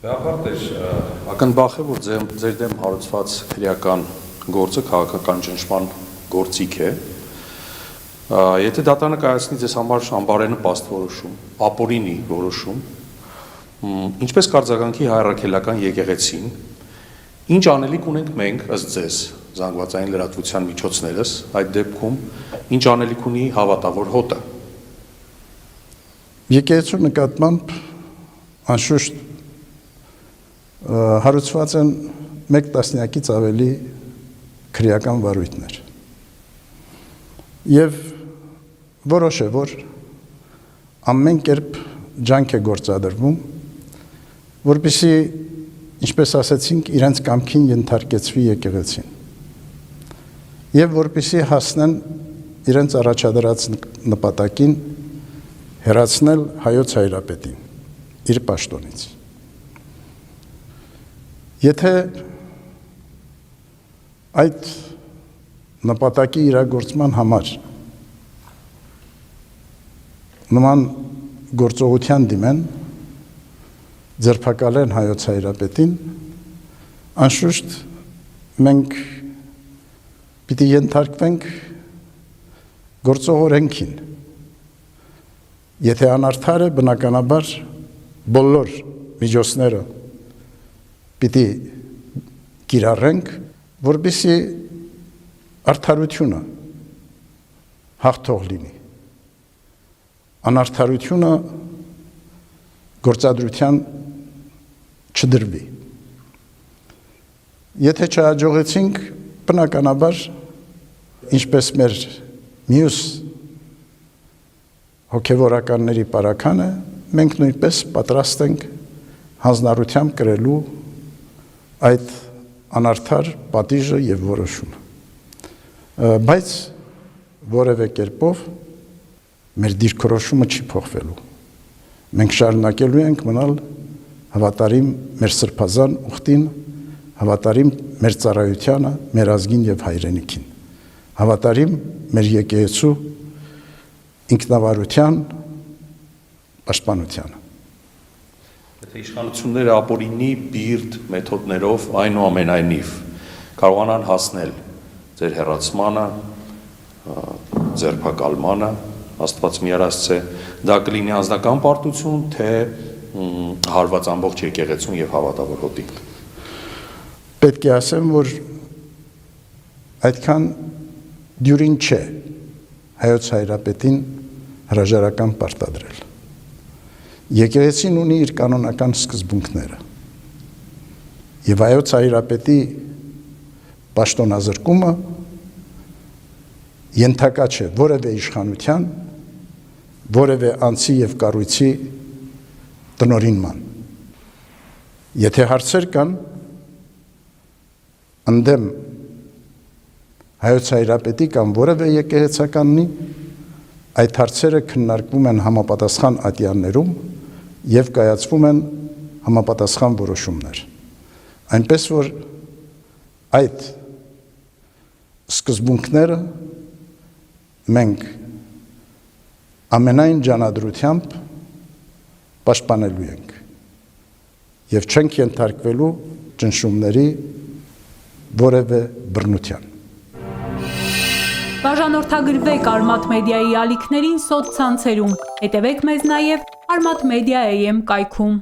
Ակնբախ է, որ ձեր դեմ հարուցված քրեական գործը քաղաքական ճնշման գործիք է։ Եթե դատանկարացնի ձեզ համար անբարենպաստ որոշում, ապօրինի որոշում, ինչպես կարձագանքի հայ առաքելական եկեղեցին, ինչ անելիք ունենք մենք ըստ ձեզ զանգվածային լրատվության միջոցներս, այդ դեպքում ինչ անելիք ունի հավատավոր հոտը։ Եկեղեցու նկատմամբ անշուշտ հարուցված են մեկ տասնյակից ավելի քրեական վարույթներ։ Եվ որոշ է, որ ամեն կերպ ջանք է գործադրվում, որպեսզի, ինչպես ասեցինք, իրենց կամքին ենթարկեցվի եկեղեցին։ Եվ որպեսզի հասնեն իրենց առաջադրած նպատակին հեռացնել հայոց հայրապետին իր պաշտոնից։ Եթե այդ նպատակի իրագործման համար նման գործողության դիմեն, ձերբակալեն հայոց հայրապետին, անշուշտ մենք պիտի ենթարկվենք գործողորենքին։ Եթե անարդար է, բնականաբար բոլոր միջոցները պիտի կիրառենք, որպեսզի արդարությունը հաղթող լինի։ Անարդարությունը գործադրության չդրվի։ Եթե չհաջողեցինք, բնականաբար, ինչպես մեր մյուս հոգևորականների պարականը, մենք նույնպես պատրաստ ենք հանձնառությամբ կրելու այդ անարդար պատիժը եւ որոշումը։ Բայց որևէ կերպով մեր դիրքորոշումը չի փոխվելու։ Մենք շարունակելու ենք մնալ հավատարիմ մեր սրբազան ուխտին, հավատարիմ մեր ծառայությանը, մեր ազգին եւ հայրենիքին, հավատարիմ մեր եկեղեցու ինքնավարության պաշտպանությանը։ Եթե իշխանությունները ապօրինի բիրտ մեթոդներով այնուամենայնիվ կարողանան հասնել ձեր հեռացմանը, ձերբակալմանը, Աստված միարասցե, դա կլինի անձնական պարտություն, թե հարված ամբողջ եկեղեցուն եւ հավատավոր հոտի։ Պետք է ասեմ, որ այդքան դյուրին չէ հայոց հայրապետին հրաժարական պարտադրել։ Եկեղեցին ունի իր կանոնական սկզբունքները եւ հայոց հայրապետի պաշտոնազրկումը ենթակա չէ որևէ իշխանության, որևէ անձի եւ կառույցի տնօրինման։ Եթե հարցեր կան ընդդեմ հայոց հայրապետի կամ որևէ եկեղեցականի, այդ հարցերը քննարկվում են համապատասխան ատյաններում եւ կայացվում են համապատասխան որոշումներ։ Այնպես որ այդ սկզբունքները մենք ամենայն ջանադրությամբ պաշտպանելու ենք եւ չենք ենթարկվելու ճնշումների որևէ բռնության։ Բաժանորդագրվեք Արմաթ մեդիայի ալիքներին սոցցանցերում, հետևեք մեզ նաև Armat Media AM կայքում։